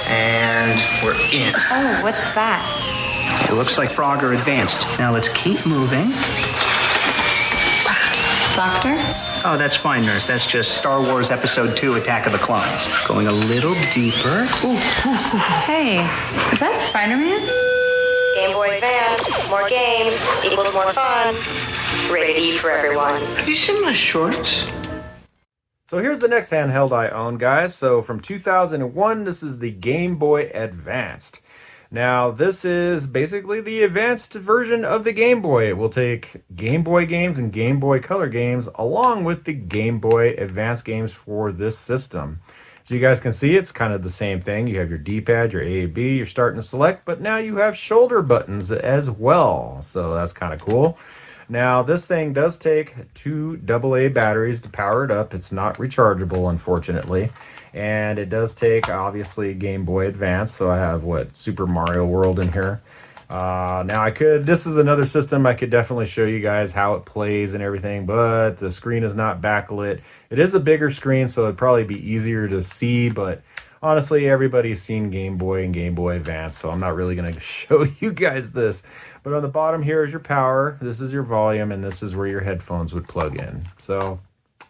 And we're in. Oh, what's that? It looks like Frogger advanced. Now let's keep moving. Doctor? Oh, that's fine, nurse. That's just Star Wars Episode 2, Attack of the Clones. Going a little deeper. Hey, is that Spider-Man? Game Boy Advance, more games equals more fun. Rated E for everyone. Have you seen my shorts? So here's the next handheld I own, guys. So from 2001, this is the Game Boy Advanced. Now, this is basically the advanced version of the Game Boy. It will take Game Boy games and Game Boy Color games along with the Game Boy Advanced games for this system. As you guys can see, it's kind of the same thing. You have your D-pad, your A, B, you're starting to select, but now you have shoulder buttons as well. So that's kind of cool. Now, this thing does take 2 AA batteries to power it up. It's not rechargeable, unfortunately. And it does take, obviously, Game Boy Advance. So I have, Super Mario World in here. Now, this is another system I could definitely show you guys how it plays and everything, but the screen is not backlit. It is a bigger screen, so it'd probably be easier to see, but honestly, everybody's seen Game Boy and Game Boy Advance, so I'm not really going to show you guys this. But on the bottom here is your power, this is your volume, and this is where your headphones would plug in. So,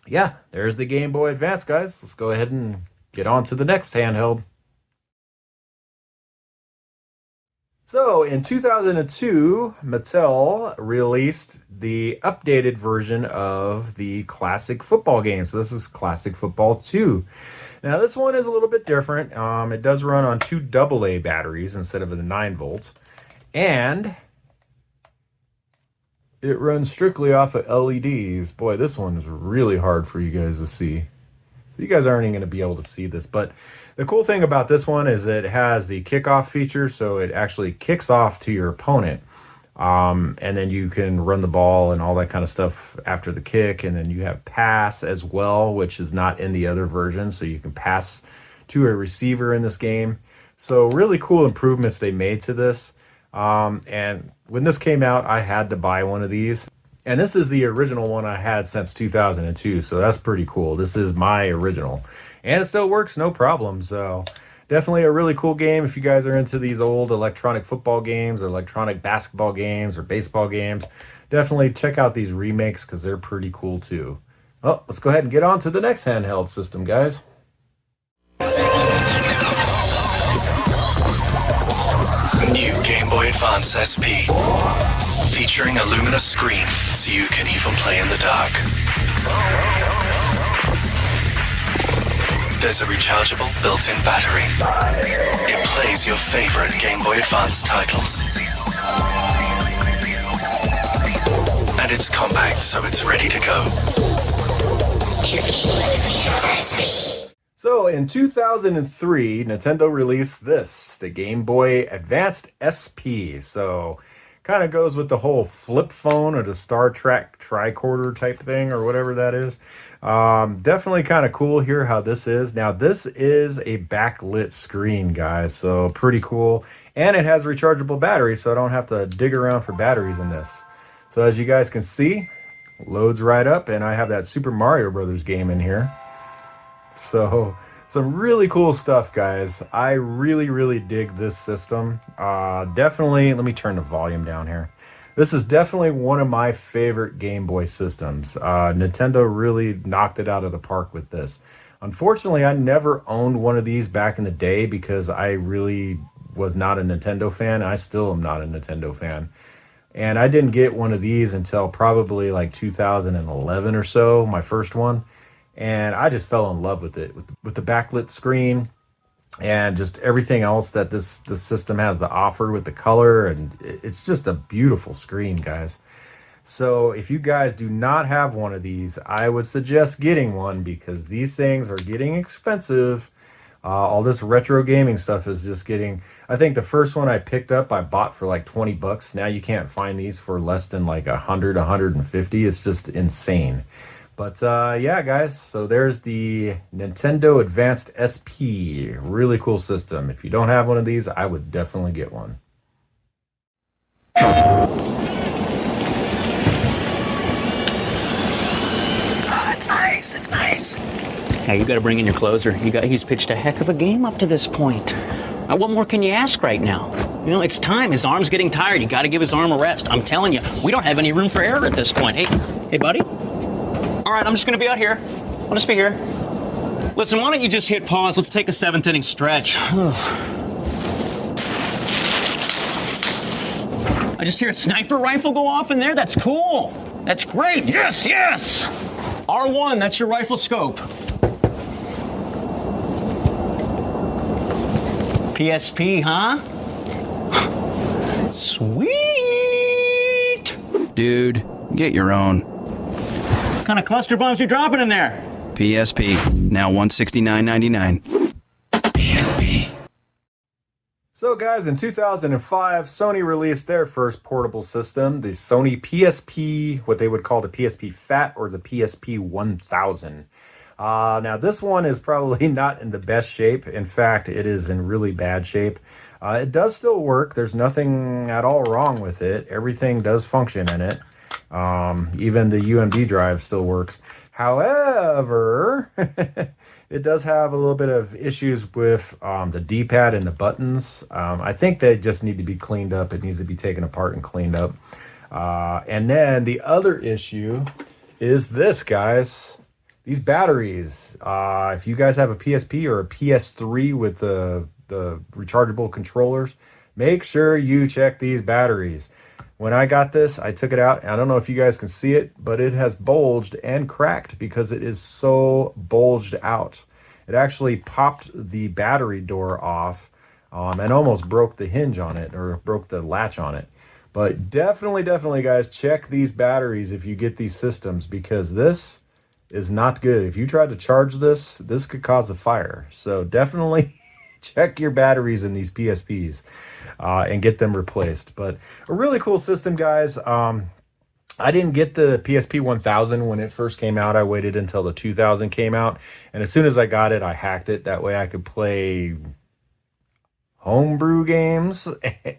yeah, there's the Game Boy Advance, guys. Let's go ahead and get on to the next handheld. So, in 2002, Mattel released the updated version of the classic football game. So this is Classic Football 2. Now, this one is a little bit different. It does run on 2 AA batteries instead of the 9-volt. And it runs strictly off of LEDs. Boy, this one is really hard for you guys to see. You guys aren't even going to be able to see this, but the cool thing about this one is that it has the kickoff feature, so it actually kicks off to your opponent. And then you can run the ball and all that kind of stuff after the kick. And then you have pass as well, which is not in the other version. So you can pass to a receiver in this game. So really cool improvements they made to this. And when this came out, I had to buy one of these. And this is the original one I had since 2002. So that's pretty cool. This is my original. And it still works, no problem. So definitely a really cool game if you guys are into these old electronic football games or electronic basketball games or baseball games. Definitely check out these remakes because they're pretty cool too. Well, let's go ahead and get on to the next handheld system, guys. New Game Boy Advance SP. Featuring a luminous screen so you can even play in the dark. There's a rechargeable built-in battery. It plays your favorite Game Boy Advance titles. And it's compact, so it's ready to go. So in 2003, Nintendo released this, the Game Boy Advanced SP. So kind of goes with the whole flip phone or the Star Trek tricorder type thing or whatever that is. Definitely kind of cool here how this is. Now this is a backlit screen, guys, so pretty cool. And it has rechargeable batteries, so I don't have to dig around for batteries in this. So as you guys can see, loads right up, and I have that Super Mario Brothers game in here. So some really cool stuff, guys. I really dig this system. Definitely, let me turn the volume down here. This is definitely one of my favorite Game Boy systems. Nintendo really knocked it out of the park with this. Unfortunately, I never owned one of these back in the day because I really was not a Nintendo fan. I still am not a Nintendo fan. And I didn't get one of these until probably like 2011 or so, my first one. And I just fell in love with it, with the backlit screen and just everything else that this system has to offer with the color. And it's just a beautiful screen, guys. So if you guys do not have one of these, I would suggest getting one because these things are getting expensive. All this retro gaming stuff is just getting... I think the first one I picked up, I bought for like 20 bucks. Now you can't find these for less than like 100, 150. It's just insane. But yeah, guys, so there's the Nintendo Advanced SP. Really cool system. If you don't have one of these, I would definitely get one. Oh, it's nice. It's nice. Now you got to bring in your closer. He's pitched a heck of a game up to this point. What more can you ask right now? You know, it's time. His arm's getting tired. You got to give his arm a rest. I'm telling you, we don't have any room for error at this point. Hey, buddy? All right, I'm just going to be out here. I'll just be here. Listen, why don't you just hit pause? Let's take a 7th inning stretch. I just hear a sniper rifle go off in there. That's cool. That's great. Yes, yes. R1, that's your rifle scope. PSP, huh? Sweet. Dude, get your own. What kind of cluster bombs you dropping in there? PSP, now $169.99. PSP. So guys, in 2005, Sony released their first portable system, the Sony PSP, what they would call the PSP Phat or the PSP 1000. Now this one is probably not in the best shape. In fact, it is in really bad shape. It does still work. There's nothing at all wrong with it. Everything does function in it. Even the UMD drive still works. However, it does have a little bit of issues with the D-pad and the buttons. I think they just need to be cleaned up. It needs to be taken apart and cleaned up. And then the other issue is this, guys. These batteries. If you guys have a PSP or a PS3 with the rechargeable controllers, make sure you check these batteries. When I got this, I took it out. I don't know if you guys can see it, but it has bulged and cracked because it is so bulged out. It actually popped the battery door off and almost broke the hinge on it, or broke the latch on it. But definitely, guys, check these batteries if you get these systems, because this is not good. If you try to charge this, this could cause a fire. So definitely check your batteries in these PSPs. And get them replaced. But a really cool system, guys. I didn't get the PSP 1000 when it first came out. I waited until the 2000 came out. And as soon as I got it, I hacked it. That way I could play homebrew games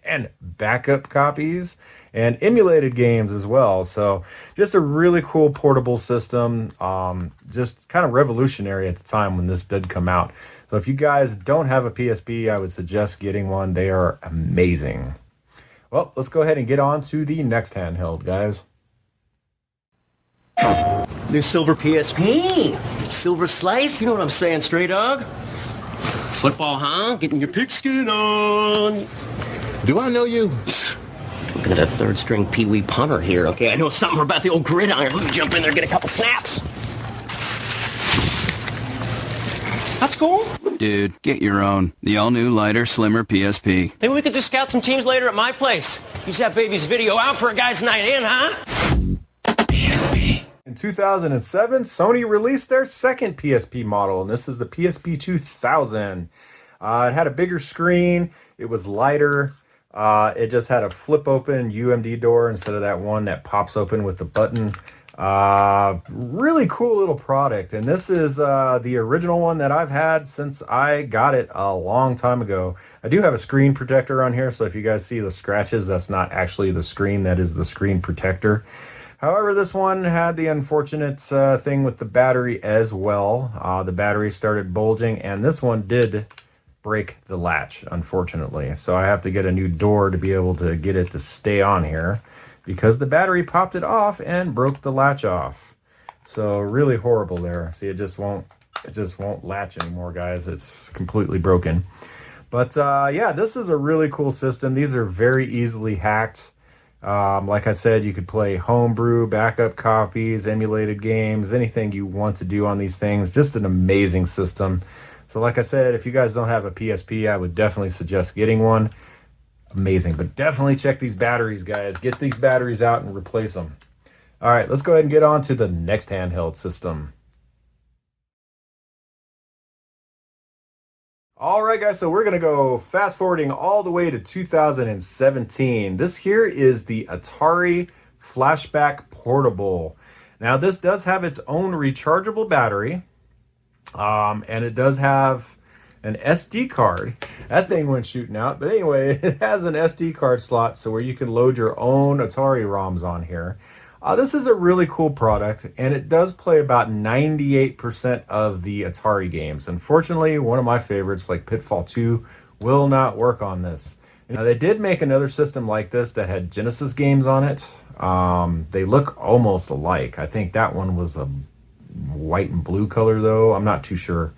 and backup copies and emulated games as well. So just a really cool portable system. Just kind of revolutionary at the time when this did come out. So if you guys don't have a PSP, I would suggest getting one. They are amazing. Well, let's go ahead and get on to the next handheld, guys. New silver PSP. Silver slice, you know what I'm saying, stray dog? Football, huh? Getting your pigskin on. Do I know you? Looking at a third-string peewee punter here, okay? I know something about the old gridiron. Let me jump in there and get a couple snaps. That's cool. Dude, get your own. The all-new, lighter, slimmer PSP. Maybe we could just scout some teams later at my place. Use that baby's video out for a guy's night in, huh? PSP. In 2007, Sony released their second PSP model, and this is the PSP 2000. It had a bigger screen. It was lighter. It just had a flip-open UMD door instead of that one that pops open with the button. Really cool little product, and this is the original one that I've had since I got it a long time ago. I do have a screen protector on here, so if you guys see the scratches, that's not actually the screen, that is the screen protector. However, this one had the unfortunate thing with the battery as well. The battery started bulging, and this one did break the latch, unfortunately. So I have to get a new door to be able to get it to stay on here, because the battery popped it off and broke the latch off. So really horrible there. See, it just won't latch anymore, guys. It's completely broken. But yeah, this is a really cool system. These are very easily hacked. Like I said, you could play homebrew, backup copies, emulated games, anything you want to do on these things. Just an amazing system. So like I said, if you guys don't have a PSP, I would definitely suggest getting one. Amazing. But definitely check these batteries, guys. Get these batteries out and replace them. All right, let's go ahead and get on to the next handheld system. All right, guys, so we're going to go fast forwarding all the way to 2017. This here is the Atari Flashback Portable. Now, this does have its own rechargeable battery, and it does have an SD card. That thing went shooting out. But anyway, it has an SD card slot so where you can load your own Atari ROMs on here. This is a really cool product, and it does play about 98% of the Atari games. Unfortunately, one of my favorites, like Pitfall 2, will not work on this. Now, they did make another system like this that had Genesis games on it. They look almost alike. I think that one was a white and blue color, though. I'm not too sure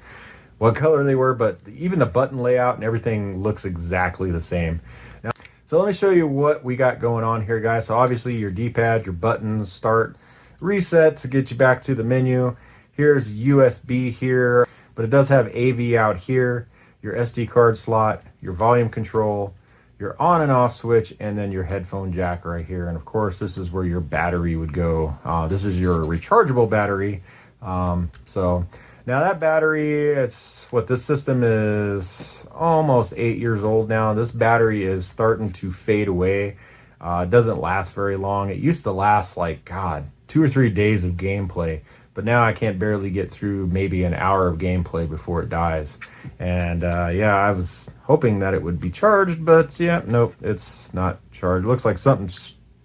what color they were, but even the button layout and everything looks exactly the same. Now, so let me show you what we got going on here, guys. So obviously your D-pad, your buttons, start, reset to get you back to the menu. Here's USB here, but it does have AV out here, your SD card slot, your volume control, your on and off switch, and then your headphone jack right here. And of course, this is where your battery would go. This is your rechargeable battery. So now that battery, it's what this system is almost 8 years old now. This battery is starting to fade away. It doesn't last very long. It used to last like, God, 2 or 3 days of gameplay. But now I can't barely get through maybe an hour of gameplay before it dies. And yeah, I was hoping that it would be charged, but yeah, nope, it's not charged. It looks like something.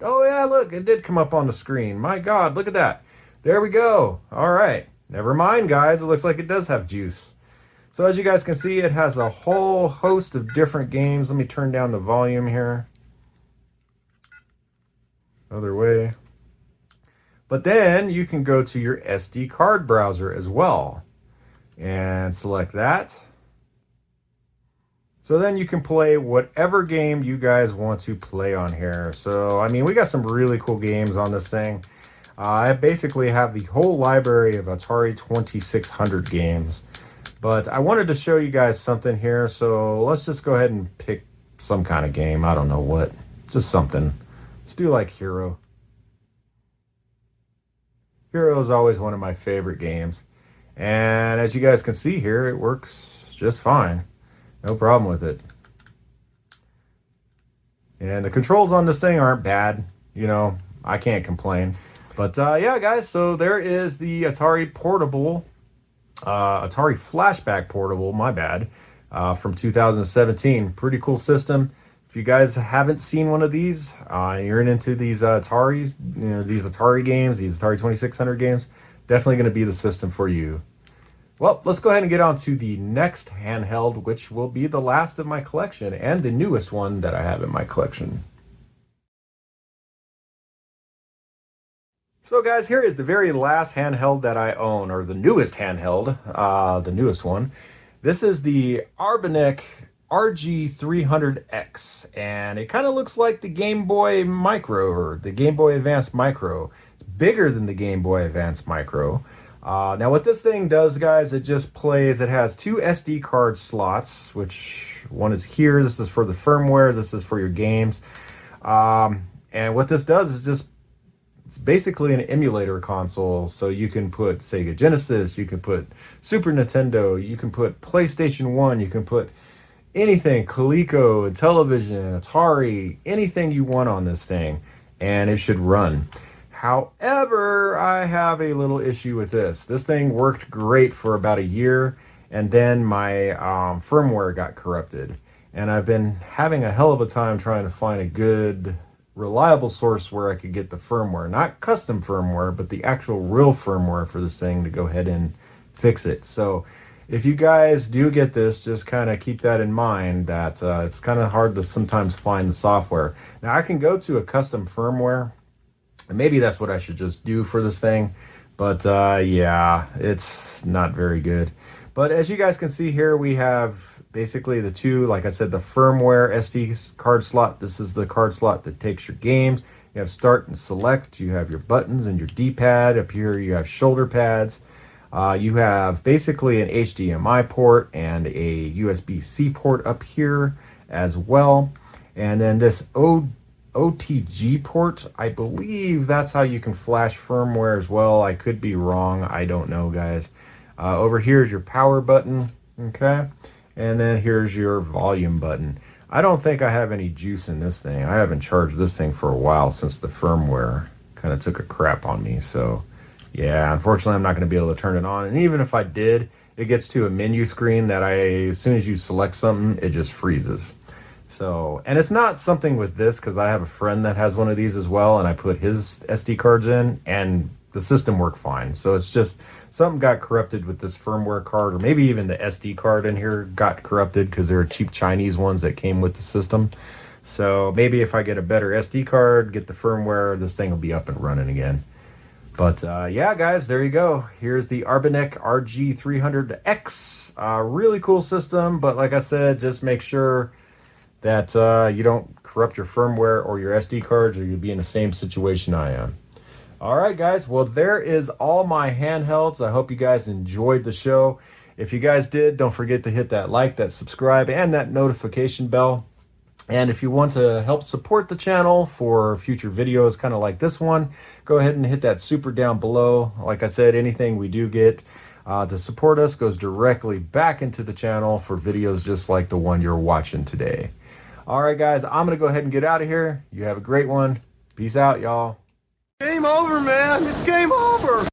Oh yeah, look, it did come up on the screen. My God, look at that. There we go. All right, never mind, guys. It looks like it does have juice. So as you guys can see, it has a whole host of different games. Let me turn down the volume here. Other way. But then you can go to your SD card browser as well and select that. So then you can play whatever game you guys want to play on here. So, I mean, we got some really cool games on this thing. I basically have the whole library of Atari 2600 games. But I wanted to show you guys something here. So let's just go ahead and pick some kind of game. I don't know what. Just something. Let's do like Hero. Hero is always one of my favorite games. And as you guys can see here, it works just fine. No problem with it. And the controls on this thing aren't bad. You know, I can't complain. But yeah, guys, so there is the Atari Portable, Atari Flashback Portable, my bad, from 2017. Pretty cool system. If you guys haven't seen one of these, you're into these Ataris, you know, these Atari games, these Atari 2600 games, definitely going to be the system for you. Well, let's go ahead and get on to the next handheld, which will be the last of my collection and the newest one that I have in my collection. So guys, here is the very last handheld that I own, or the newest handheld, the newest one. This is the Anbernic RG300X, and it kind of looks like the Game Boy Micro, or the Game Boy Advance Micro. It's bigger than the Game Boy Advance Micro. Now what this thing does, guys, it just plays, it has 2 SD card slots, which one is here, this is for the firmware, this is for your games. And what this does is just, it's basically an emulator console, so you can put Sega Genesis, you can put Super Nintendo, you can put PlayStation 1, you can put anything, Coleco, television, Atari, anything you want on this thing, and it should run. However, I have a little issue with this. This thing worked great for about a year, and then my firmware got corrupted. And I've been having a hell of a time trying to find a good, reliable source where I could get the firmware. Not custom firmware, but the actual real firmware for this thing to go ahead and fix it. So if you guys do get this, just kind of keep that in mind, that it's kind of hard to sometimes find the software. Now, I can go to a custom firmware, and maybe that's what I should just do for this thing. But yeah, it's not very good. But as you guys can see here, we have basically the 2, like I said, the firmware SD card slot. This is the card slot that takes your games. You have start and select. You have your buttons and your D-pad. Up here you have shoulder pads. You have basically an HDMI port and a USB-C port up here as well. And then this OTG port, I believe that's how you can flash firmware as well. I could be wrong. I don't know, guys. Over here is your power button, okay? And then here's your volume button. I don't think I have any juice in this thing. I haven't charged this thing for a while since the firmware kind of took a crap on me. So yeah, unfortunately I'm not going to be able to turn it on. And even if I did, it gets to a menu screen that as soon as you select something, it just freezes. So, and it's not something with this, because I have a friend that has one of these as well, and I put his SD cards in, and the system worked fine. So it's just something got corrupted with this firmware card, or maybe even the SD card in here got corrupted because there are cheap Chinese ones that came with the system. So maybe if I get a better SD card, get the firmware, this thing will be up and running again. But yeah, guys, there you go. Here's the Anbernic RG300X. Really cool system, but like I said, just make sure that you don't corrupt your firmware or your SD cards, or you'll be in the same situation I am. All right, guys. Well, there is all my handhelds. I hope you guys enjoyed the show. If you guys did, don't forget to hit that like, that subscribe, and that notification bell. And if you want to help support the channel for future videos kind of like this one, go ahead and hit that super down below. Like I said, anything we do get to support us goes directly back into the channel for videos just like the one you're watching today. All right, guys, I'm going to go ahead and get out of here. You have a great one. Peace out, y'all. Game over, man. It's game over.